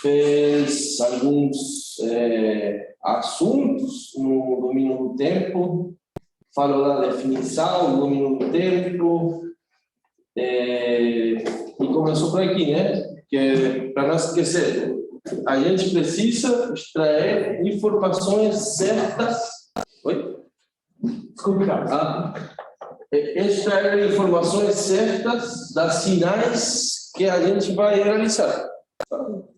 fez alguns assuntos no domínio do tempo, falou da definição do domínio do tempo, e começou por aqui, né? Que para não esquecer, a gente precisa extrair informações certas. Oi? Desculpe, Carlos. Extrair informações certas das sinais que a gente vai realizar.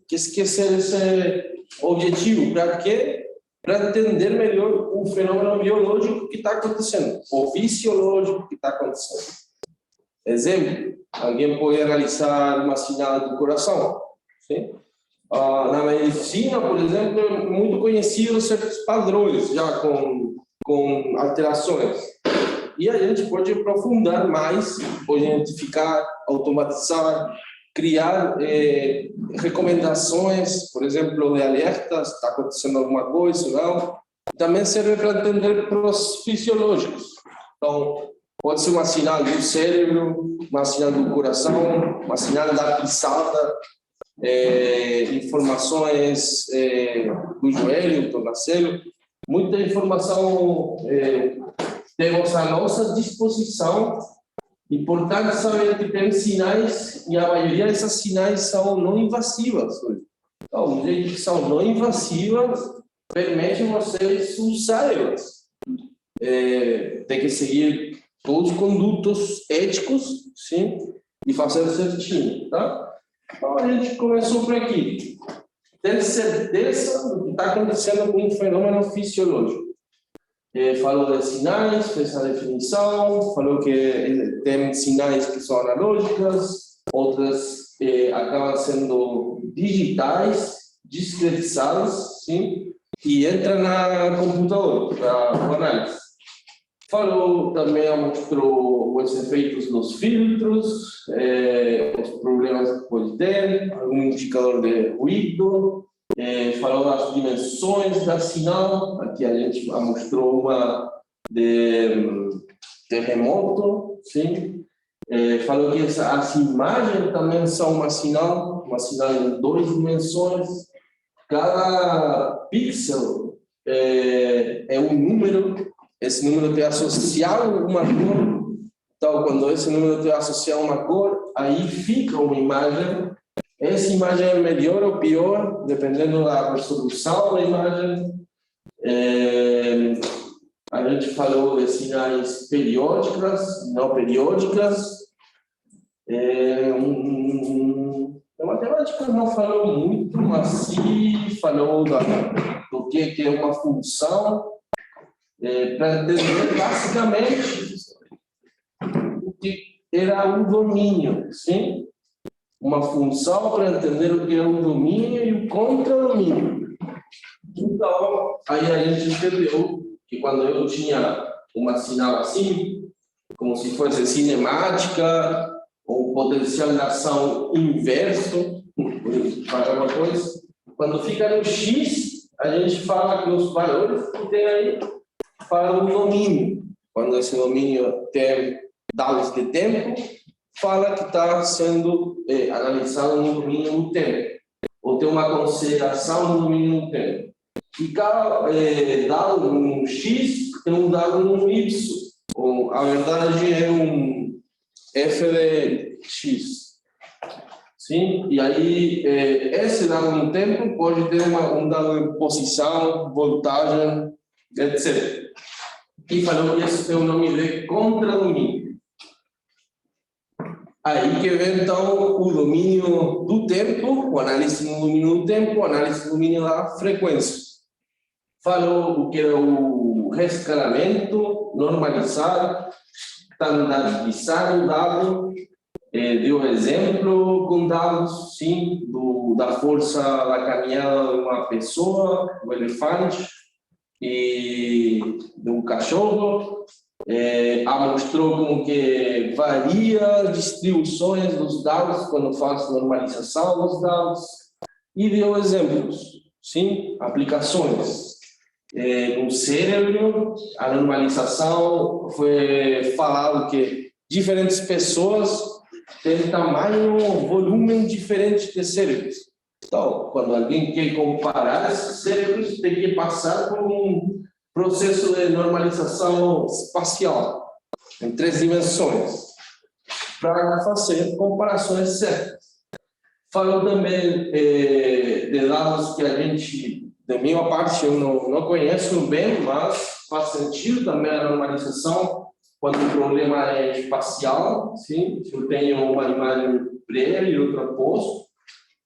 Que esquecer esse objetivo, para quê? Para entender melhor o fenômeno biológico que está acontecendo, o fisiológico que está acontecendo. Exemplo, alguém pode realizar uma sinal do coração. Sim? Na medicina, por exemplo, é muito conhecido certos padrões, já com alterações. E a gente pode aprofundar mais, pode identificar, automatizar, criar recomendações, por exemplo, de alertas, está acontecendo alguma coisa, não? Também serve para entender processos fisiológicos. Então, pode ser uma sinal do cérebro, uma sinal do coração, uma sinal da pisada, informações do joelho, do tornozelo. Muita informação temos à nossa disposição. Importante saber que tem sinais, e a maioria dessas sinais são não invasivas. Então, o jeito que são não invasivas, permite vocês usá-las. Tem que seguir todos os condutos éticos, sim, e fazer certinho, tá? Então, a gente começou por aqui. Ter certeza do que está acontecendo com um fenômeno fisiológico. Falou de sinais, fez a definição, falou que tem sinais que são analógicas, outras acabam sendo digitais, discretizadas, sim, e entra na computadora para análise. Falou também, mostrou os efeitos dos filtros, os problemas que pode ter, algum indicador de ruído. Falou das dimensões da sinal, aqui a gente mostrou uma de terremoto, sim. Falou que as imagens também são uma sinal em 2 dimensões. Cada pixel é um número, esse número tem associado a uma cor. Então, quando esse número tem associado a uma cor, aí fica uma imagem. Essa imagem é melhor ou pior, dependendo da resolução da imagem. A gente falou de sinais periódicas, não periódicas. A matemática não falou muito, mas sim falou do que é uma função, para entender basicamente o que era o domínio, sim? Uma função para entender o que é o domínio e o contradomínio. Então, aí a gente entendeu que quando eu tinha uma sinal assim, como se fosse cinemática, ou potencial de ação inverso, para uma coisa, quando fica no X, a gente fala que os valores que tem aí falam do domínio. Quando esse domínio tem dados de tempo, fala que está sendo analisado no domínio do tempo, ou tem uma consideração no domínio do tempo. E cada dado no X tem um dado no Y, ou a verdade é um f de X. Sim? E aí, esse dado no tempo pode ter um dado de posição, voltagem, etc. E falou que esse tem o nome de contradomínio. Aí que vem, então, o domínio do tempo, o análise do domínio do tempo, o análise do domínio da frequência. Falou o que é o rescalamento, normalizar, standardizar o dado, deu exemplo com dados, sim, da força da caminhada de uma pessoa, do elefante, e do cachorro. Mostrou como que varia as distribuições dos dados quando faz normalização dos dados e deu exemplos, sim, aplicações. No cérebro, a normalização foi falado que diferentes pessoas têm tamanho, volume diferente de cérebros. Então, quando alguém quer comparar esses cérebros, tem que passar por um processo de normalização espacial, em 3 dimensões, para fazer comparações certas. Falo também de dados que a gente, da minha parte, eu não conheço bem, mas faz sentido também a normalização quando o problema é espacial. Sim? Se eu tenho uma imagem prévia e outra pós,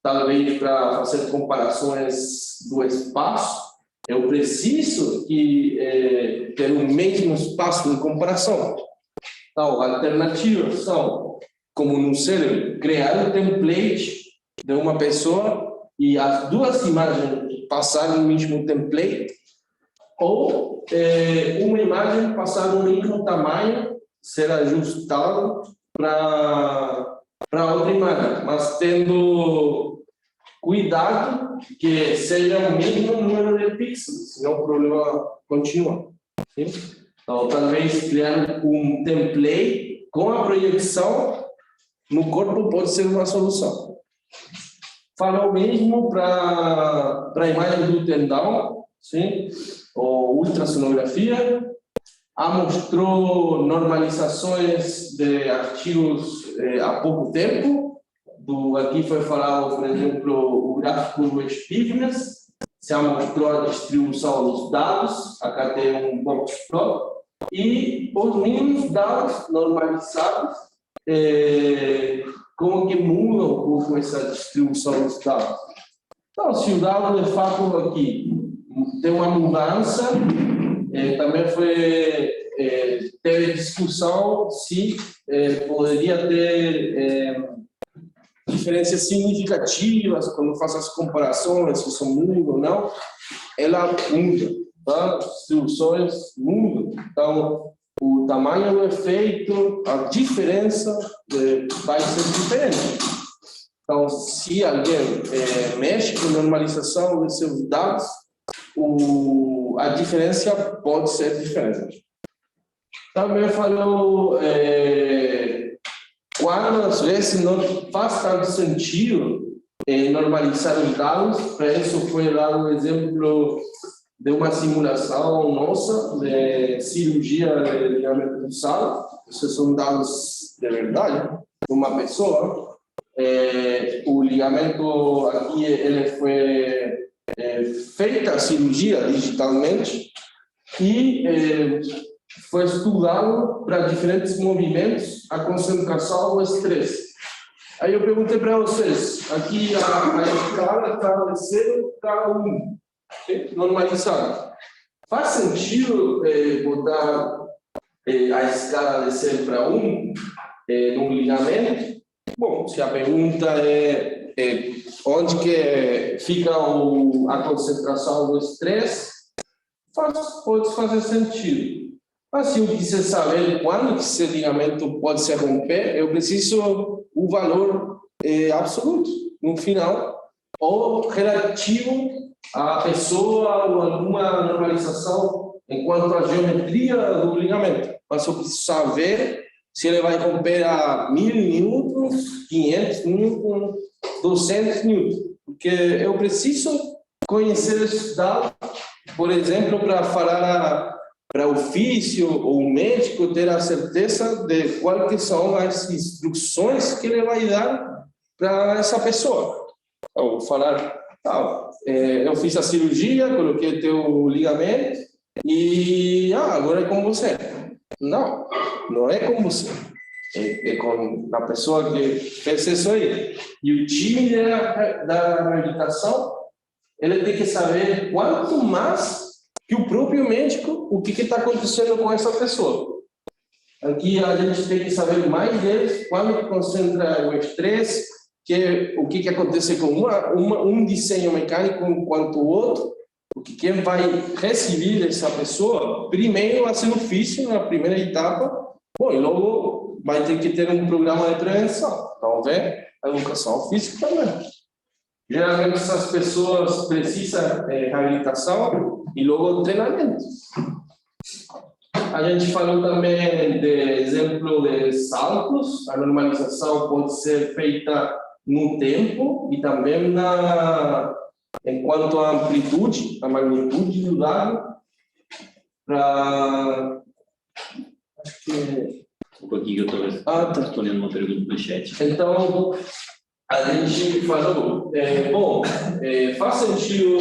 talvez para fazer comparações do espaço, eu preciso ter o mesmo espaço de comparação. Então, alternativas são, como no cérebro, criar um template de uma pessoa e as 2 imagens passarem no mesmo template, ou uma imagem passar no mesmo tamanho, ser ajustado para outra imagem, mas tendo cuidado que seja o mesmo número de pixels, senão o problema continua. Sim? Então, talvez criar um template com a projeção no corpo pode ser uma solução. Falo mesmo para a imagem do tendão, sim? Ou ultrassonografia. Mostrou normalizações de artigos há pouco tempo. Aqui foi falado, por exemplo, o gráfico do Stiffness. Se mostrou a distribuição dos dados. Acá tem um box plot. E os mesmos dados normalizados, como que muda um pouco essa distribuição dos dados. Então, se o dado de fato aqui tem uma mudança, também teve discussão se poderia ter diferenças significativas quando faz as comparações, se isso muda ou não. Ela muda, tá? As distribuições mudam. Então, o tamanho do efeito, a diferença vai ser diferente. Então, se alguém mexe com a normalização dos seus dados, a diferença pode ser diferente. Também falou quando às vezes não faz tanto sentido normalizar os dados. Para isso foi dado um exemplo de uma simulação nossa de cirurgia de ligamento cruzado. Esses são dados de verdade de uma pessoa. O ligamento aqui ele foi feita a cirurgia digitalmente e foi estudado para diferentes movimentos a concentração ou estresse. Aí eu perguntei para vocês, aqui a escala está de 0 para 1, normalizado. Faz sentido botar a escala de 0 para 1 no ligamento? Bom, se a pergunta é onde que fica a concentração do estresse, pode fazer sentido. Mas se eu quiser saber quando que esse ligamento pode se romper, eu preciso o valor absoluto, no final, ou relativo à pessoa ou alguma normalização enquanto a geometria do ligamento. Mas eu preciso saber se ele vai romper a 1000 newtons, 500 newtons, 200 newtons, porque eu preciso conhecer esses dados, por exemplo, para falar para o físio ou o médico ter a certeza de quais são as instruções que ele vai dar para essa pessoa. Então, vou falar, eu fiz a cirurgia, coloquei teu ligamento e agora é com você. Não, não é com você. É com a pessoa que fez isso aí. E o time da reabilitação, ele tem que saber quanto mais que o próprio médico, o que está acontecendo com essa pessoa. Aqui a gente tem que saber mais deles, quando concentra o estresse, o que acontece com um desenho mecânico enquanto o outro, porque quem vai receber essa pessoa, primeiro vai ser o físico na primeira etapa, bom, e logo vai ter que ter um programa de prevenção. Então, a educação física também. Geralmente essas pessoas precisam de reabilitação e logo treinamento. A gente falou também de exemplo de saltos. A normalização pode ser feita no tempo e também enquanto à amplitude, a magnitude do dado, para... Acho que... Um pouquinho, eu estou lendo uma pergunta do chat. Então, a gente falou, faz sentido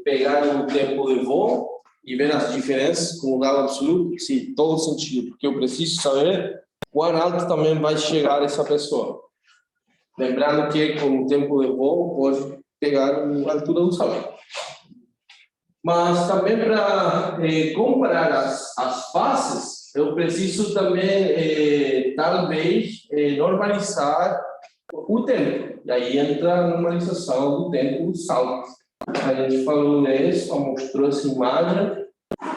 pegar o tempo de voo e ver as diferenças com o dado absoluto? Sim, todo sentido, porque eu preciso saber quão alto também vai chegar essa pessoa. Lembrando que com o tempo de voo pode pegar a altura do salto. Mas também para comparar as faces, eu preciso também, talvez, normalizar o tempo. E aí entra a normalização do tempo do salto. A gente falou nisso, mostrou essa imagem.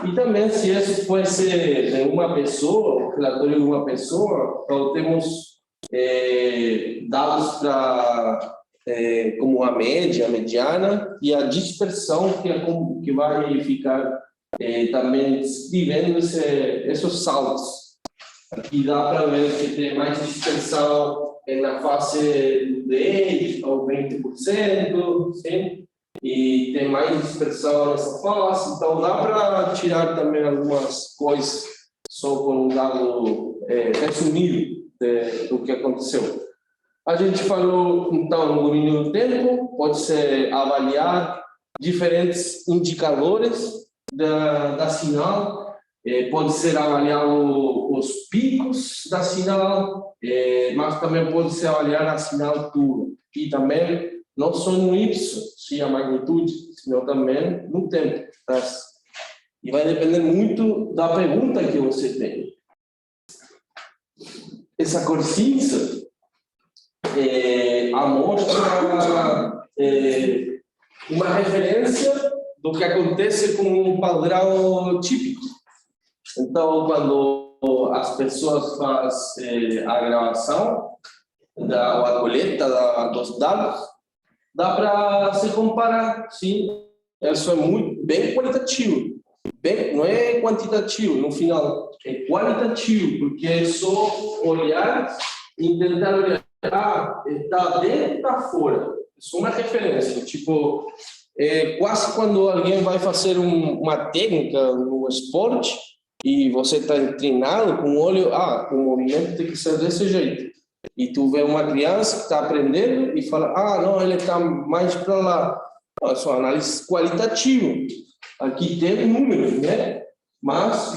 E também, se isso fosse de uma pessoa, o relatório de uma pessoa, então temos dados para como a média, a mediana e a dispersão que vai ficar também descrevendo esses saltos. Aqui dá para ver que tem mais dispersão na fase do 10 ou 20%, sim? E tem mais dispersão nessa fase, então dá para tirar também algumas coisas só com um dado resumido do que aconteceu. A gente falou, então, no domínio do tempo, pode-se avaliar diferentes indicadores da sinal, pode ser avaliar os picos da sinal, mas também pode ser avaliar a sinal pura. E também, não só no Y, sim, a magnitude, senão também no tempo. Tá? E vai depender muito da pergunta que você tem. Essa cor cinza amostra uma referência do que acontece com um padrão típico. Então, quando as pessoas fazem a gravação, ou a coleta dos dados, dá para se comparar, sim. Isso é bem qualitativo. Não é quantitativo, no final. É qualitativo, porque é só olhar e tentar olhar. Está dentro, está fora. Isso é uma referência. Tipo, quase quando alguém vai fazer uma técnica no esporte e você está treinado com o olho, o movimento tem que ser desse jeito. E tu vê uma criança que está aprendendo e fala, não, ele está mais para lá. Isso é uma análise qualitativa. Aqui tem números, né? Mas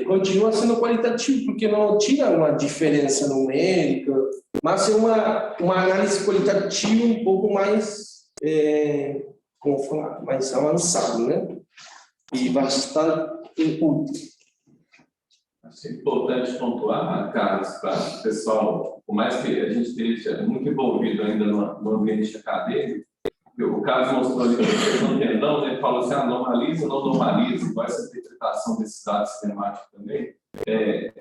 continua sendo qualitativo, porque não tira uma diferença numérica, mas é uma análise qualitativa um pouco mais, como falar, mais avançada, né? E bastante útil. Acho importante pontuar, Carlos, para o pessoal, por mais que a gente esteja muito envolvido ainda no ambiente acadêmico, o Carlos mostrou ali no tendão, né, ele falou assim, normaliza ou não normaliza, com essa interpretação desses dados cinemáticos também.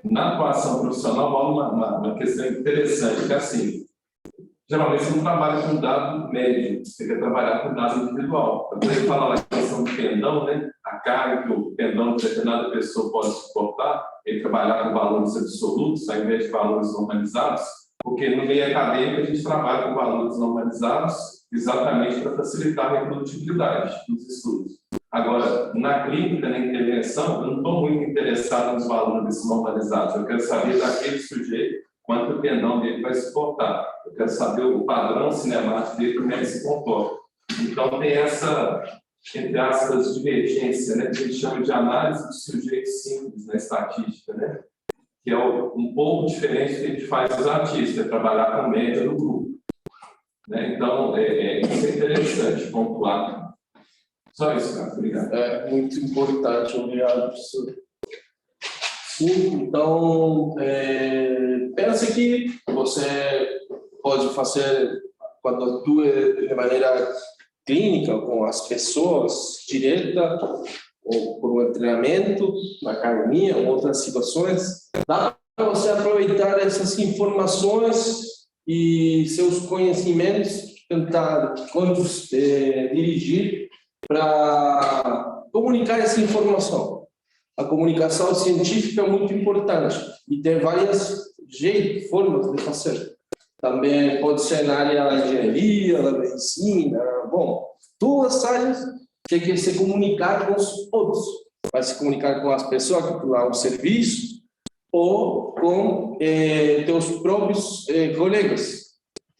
Na atuação profissional, rola uma questão interessante, que é assim, geralmente você não trabalha com dado médio, você quer trabalhar com dado individual. Quando ele fala lá a questão do tendão, né, a carga que o tendão de determinada pessoa pode suportar, ele trabalhar com valores absolutos, ao invés de valores normalizados, porque no meio acadêmico a gente trabalha com valores normalizados exatamente para facilitar a reprodutibilidade dos estudos. Agora, na clínica, na intervenção, eu não estou muito interessado nos valores normalizados, eu quero saber daquele sujeito quanto o tendão dele vai suportar, eu quero saber o padrão cinemático dele, como é que se comporta. Então, tem essa, entre aspas, divergência, né, que a gente chama de análise de sujeitos simples na estatística, né? Que é um pouco diferente do que a gente faz nos artistas, trabalhar com média do grupo. Né? Então, isso é interessante pontuar. Só isso, cara. Obrigado. É muito importante, obrigado, professor. Sim, então, pensa que você pode fazer, quando atua de maneira clínica, com as pessoas, direta, ou por um treinamento, na academia, ou outras situações, dá para você aproveitar essas informações e seus conhecimentos, tentar dirigir para comunicar essa informação. A comunicação científica é muito importante e tem várias formas de fazer. também pode ser na área da engenharia, da medicina, bom, todas as áreas tem que se comunicar com os outros, vai se comunicar com as pessoas que lá o serviço ou com teus próprios colegas.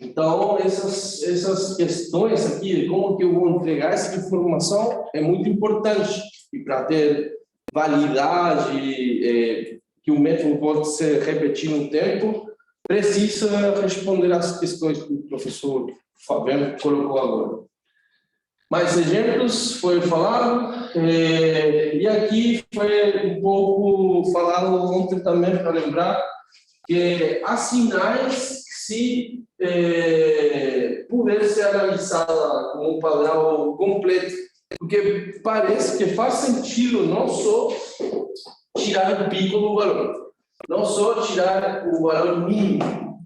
Então, essas questões aqui, de como que eu vou entregar essa informação, é muito importante. E para ter validade, que o método pode ser repetido no tempo, precisa responder às questões que o professor Fabiano colocou agora. Mais exemplos foi falado, e aqui foi um pouco falado ontem também, para lembrar, que há sinais que se puder ser analisada como um padrão completo, porque parece que faz sentido não só tirar o pico do valor, não só tirar o valor mínimo.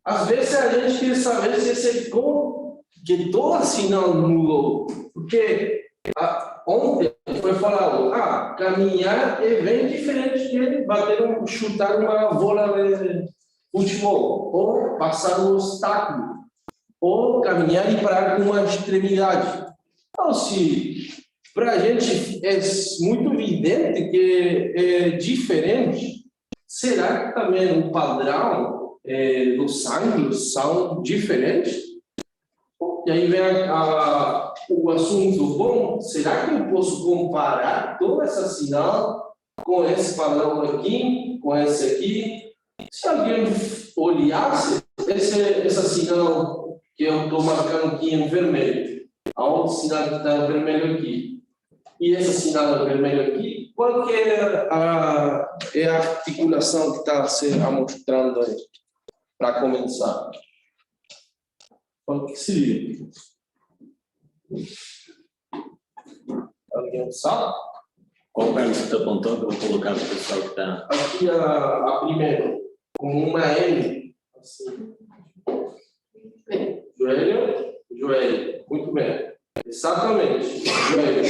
Às vezes a gente quer saber se esse que toda sinal mudou, porque ontem foi falado, caminhar é bem diferente de chutar uma bola de futebol, ou passar um obstáculo, ou caminhar e parar com uma extremidade. Então, se para a gente é muito evidente que é diferente, será que também o padrão dos ângulos são diferentes? E aí vem o assunto, bom, será que eu posso comparar toda essa sinal com esse padrão aqui, com esse aqui? Se alguém olhasse essa sinal que eu estou marcando aqui em vermelho, aonde o sinal que está vermelho aqui, e esse sinal vermelho aqui, qual que é a articulação que está se mostrando aí, para começar? Qual que seria? Alguém sabe? Qual perna você está apontando? Eu vou colocar para o pessoal que está... Aqui a primeira, com uma M, assim. Joelho. Muito bem. Exatamente, joelho.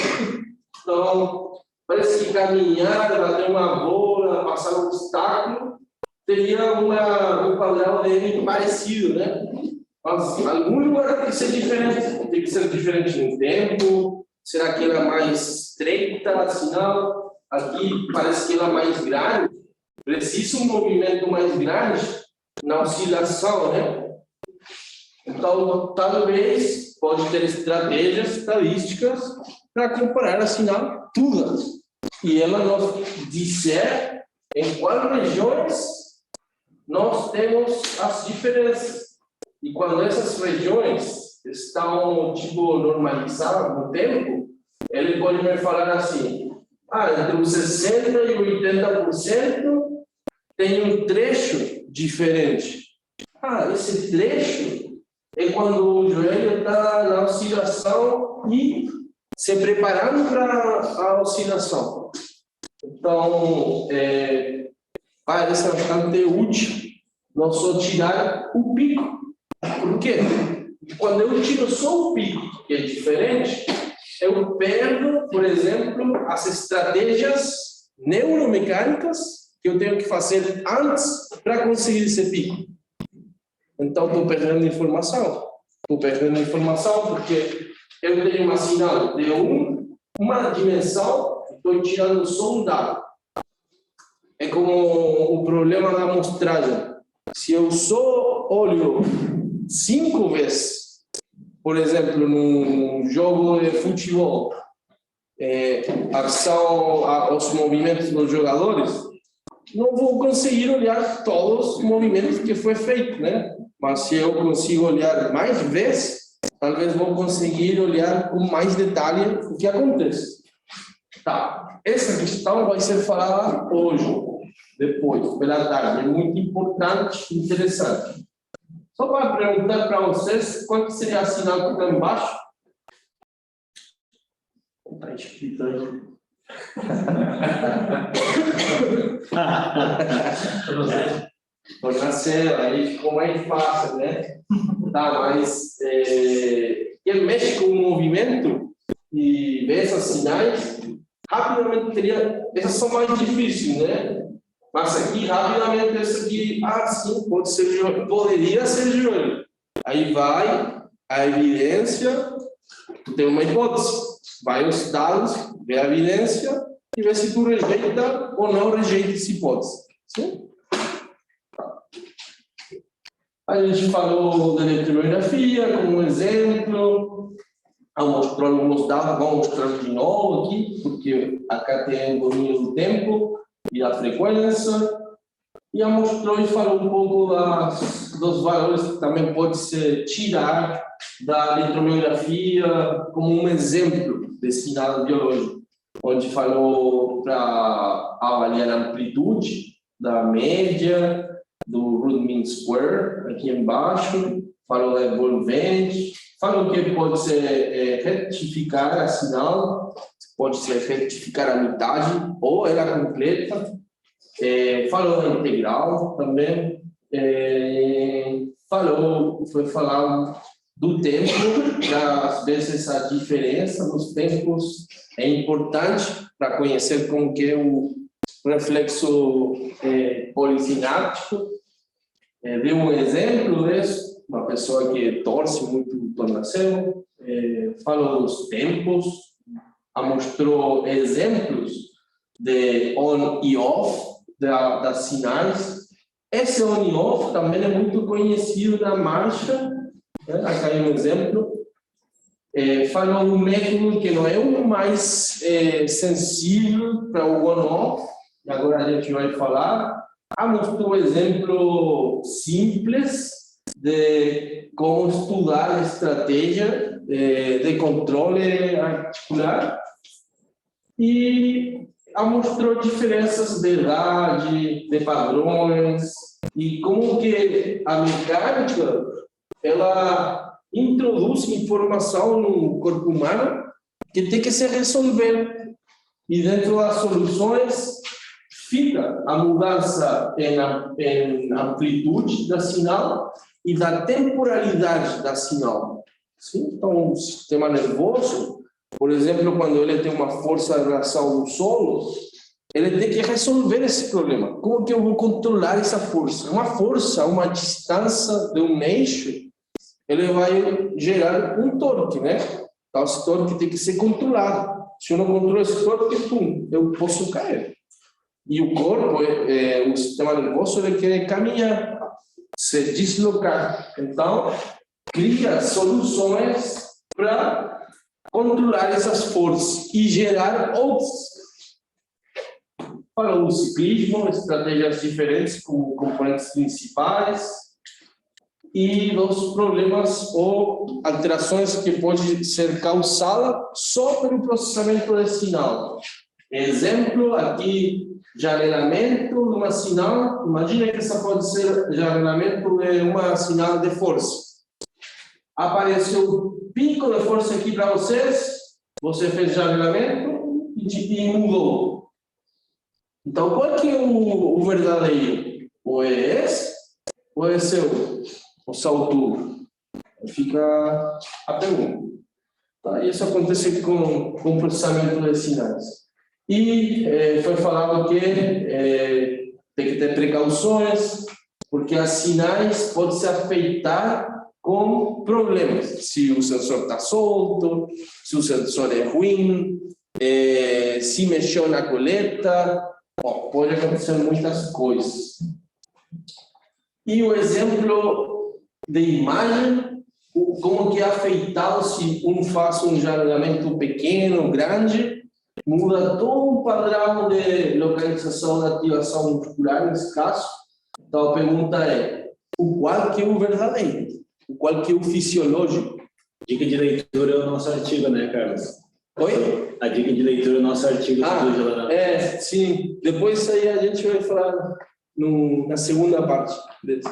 Então, parece que caminhar, bater uma bola, passar um obstáculo, teria um padrão de M parecido, né? Mas em algum lugar tem que ser diferente. Tem que ser diferente no tempo. Será que ela é mais estreita, sinal? Aqui parece que ela é mais grande. Precisa um movimento mais grande na oscilação, né? Então, talvez pode ter estratégias estadísticas para comparar a sinal todas. E ela nos dizer em quais regiões nós temos as diferenças. E quando essas regiões estão, normalizadas no tempo, ele pode me falar assim, entre os 60% e 80% tem um trecho diferente. Esse trecho é quando o joelho está na oscilação e se preparando para a oscilação. Então, parece bastante útil não só tirar o pico. Por quê? Quando eu tiro só o pico, que é diferente, eu perdo, por exemplo, as estratégias neuromecânicas que eu tenho que fazer antes para conseguir esse pico. Então, estou perdendo informação. Estou perdendo informação porque eu tenho uma sinal de uma dimensão, estou tirando só um dado. É como o problema da amostragem. Se eu só olho 5 vezes, por exemplo, num jogo de futebol, os movimentos dos jogadores, não vou conseguir olhar todos os movimentos que foi feito, né? Mas se eu consigo olhar mais vezes, talvez vou conseguir olhar com mais detalhe o que acontece. Tá, essa questão vai ser falada hoje, depois, pela tarde. É muito importante e interessante. Só para perguntar para vocês, qual que seria a sinal que está embaixo? Está escrito aí. Nasceu, aí ficou mais fácil, né? Tá, mas quem mexe com o movimento e vê essas sinais, rapidamente teria. Essas são mais difíceis, né? Mas aqui, rapidamente, isso aqui, sim, pode ser joelho, poderia ser joelho. Aí vai a evidência, tem uma hipótese, vai os dados, vê a evidência e vê se tu rejeita ou não rejeita essa hipótese. Sim? A gente falou da eletromiografia como exemplo, mostrou alguns dados, vamos mostrar de novo aqui, porque acá tem o domínio do tempo e da frequência, e mostrou e falou um pouco dos valores que também pode se tirar da eletromiografia como um exemplo de sinal biológico, onde falou para avaliar a amplitude da média, do root mean square, aqui embaixo, falou da envolvente, falou que pode ser retificar a sinal, pode ser retificar a metade ou ela completa, falou da integral também, foi falar do tempo, que às vezes a diferença nos tempos é importante para conhecer como que é o reflexo polisináptico. Deu um exemplo disso, uma pessoa que torce muito o tornozelo, falou dos tempos, mostrou exemplos de on e off das sinais. Esse on e off também é muito conhecido na marcha, aqui é um exemplo. Falou um método que não é o mais sensível para o on-off, agora a gente vai falar. Mostrou um exemplo simples de como estudar a estratégia de controle articular e mostrou diferenças de idade, de padrões e como que a mecânica ela introduz informação no corpo humano que tem que se resolver e dentro das soluções fica a mudança em amplitude da sinal e da temporalidade da sinal. Sim? Então, o sistema nervoso, por exemplo, quando ele tem uma força de reação no solo, ele tem que resolver esse problema. Como que eu vou controlar essa força? Uma força, uma distância de um eixo, ele vai gerar um torque, né? Então, esse torque tem que ser controlado. Se eu não controlo esse torque, eu posso cair. E o corpo, o sistema nervoso, ele quer caminhar, se deslocar. Então, cria soluções para controlar essas forças e gerar outras. Para o ciclismo, estratégias diferentes como componentes principais e os problemas ou alterações que podem ser causadas só pelo processamento de sinal. Exemplo, aqui, janelamento de uma sinal. Imagina que essa pode ser janelamento de uma sinal de força. Apareceu pico de força aqui para vocês, você fez janelamento e mudou. Então, qual que é o verdadeiro? Ou é esse, ou é o salto? Fica a pergunta. Tá? Isso acontece com o processamento de sinais. E foi falado que tem que ter precauções, porque as sinais podem se afetar com problemas. Se o sensor está solto, se o sensor é ruim, se mexeu na coleta, pode acontecer muitas coisas. E o exemplo de imagem, como que é afetado se faz um janelamento pequeno, grande, muda todo o padrão de localização da ativação muscular nesse caso. Então a pergunta é, o qual que é o verdadeiro? O qual que é o fisiológico? Dica de leitura é o nosso artigo, né, Carlos? Oi? A dica de leitura é o nosso artigo. Sim. Depois aí a gente vai falar na segunda parte desse.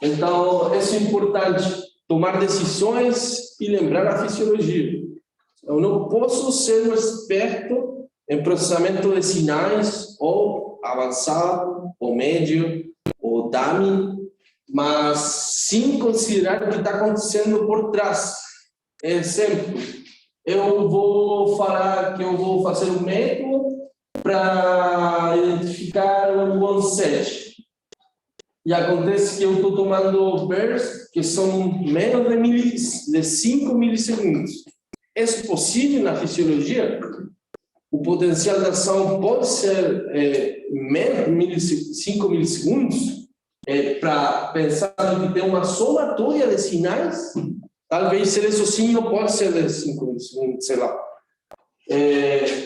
Então, isso é importante, tomar decisões e lembrar a fisiologia. Eu não posso ser um experto em processamento de sinais, ou avançado, ou médio, ou dummy, mas sim considerar o que está acontecendo por trás. Exemplo, eu vou falar que eu vou fazer um método para identificar um onset. E acontece que eu estou tomando bursts que são menos de 5 milissegundos. É possível na fisiologia? O potencial de ação pode ser menos de 5 milissegundos? Para pensar que tem uma somatória de sinais? Talvez ser isso sim, não pode ser de 5 milissegundos, sei lá.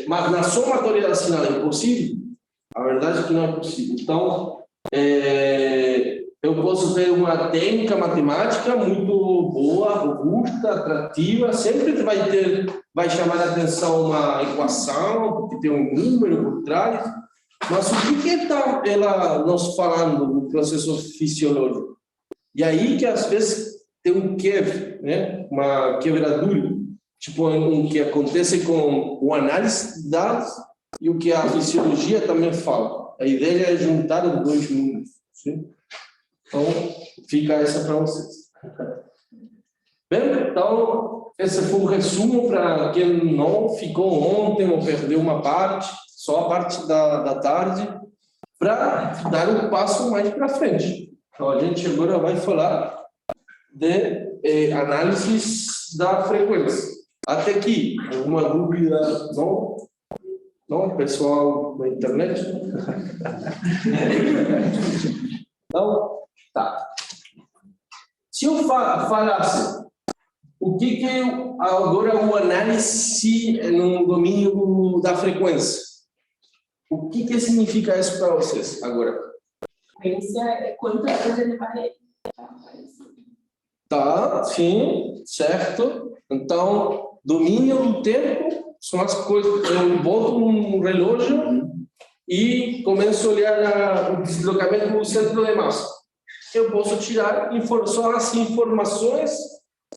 Mas na somatória de sinais é possível? A verdade é que não é possível. Então, eu posso ter uma técnica matemática muito boa, robusta, atrativa, sempre vai chamar a atenção uma equação, porque tem um número por trás, mas o que está ela nos falando no processo fisiológico? E aí que às vezes tem um quebra, né? Uma quebradura, tipo o que acontece com o análise de dados e o que a fisiologia também fala. A ideia é juntar os dois mundos. Sim? Então, fica essa para vocês. Bem, então, esse foi o resumo para quem não ficou ontem ou perdeu uma parte, só a parte da tarde, para dar um passo mais para frente. Então, a gente agora vai falar de análises da frequência. Até aqui, alguma dúvida? Não, pessoal da internet? Então, tá. Se eu falasse o que é agora o análise no domínio da frequência, o que significa isso para vocês agora? Frequência é quantas vezes ele vai... Tá, sim, certo. Então, domínio do tempo são as coisas. Eu boto um relógio e começo a olhar o deslocamento do centro de massa. Eu posso tirar só as informações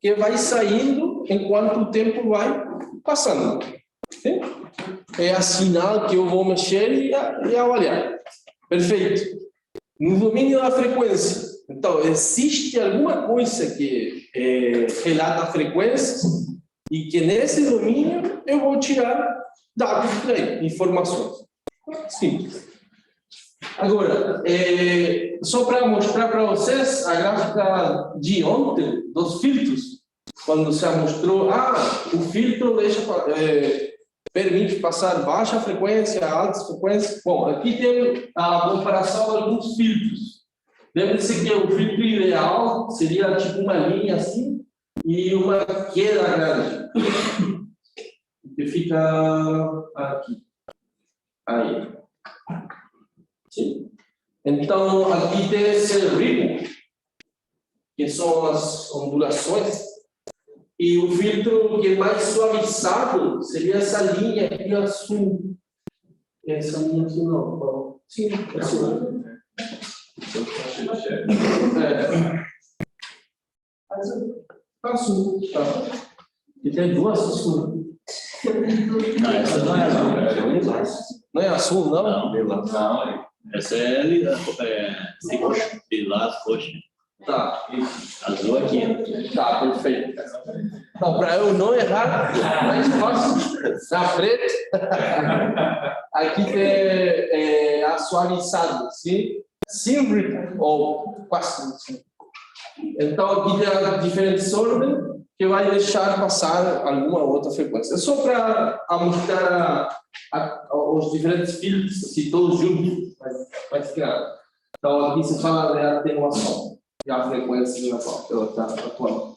que vai saindo enquanto o tempo vai passando. Sim? É a sinal que eu vou mexer e avaliar. Perfeito. No domínio da frequência, então, existe alguma coisa que relata frequências e que nesse domínio eu vou tirar dados daí, informações. Simples. Agora, só para mostrar para vocês a gráfica de ontem dos filtros, quando se mostrou, o filtro permite passar baixa frequência, alta frequência. Bom, aqui tem a comparação de alguns filtros. Lembre-se que o filtro ideal seria tipo uma linha assim e uma queda grande, que fica aqui. Aí. Sim. Então, aqui tem esse ritmo, que são as ondulações, e o filtro que é mais suavizado seria essa linha aqui azul. Essa linha aqui não. Sim, azul. Azul, tá. E tem duas azuis. Não, essa não é azul. Não é azul, não? Não. Essa é lilás, roxa. Tá. Azul aqui. Tá, perfeito. Então, para eu não errar, mais fácil, na frente, aqui tem a suavizada, sim? Sem ritmo, ou quase assim. Então, aqui tem diferentes ordens que vai deixar passar alguma outra frequência. É só para mostrar os diferentes filtros, se todos juntos, vai ficar. Então, aqui se fala de atenuação, e a frequência na qual ela está atuando.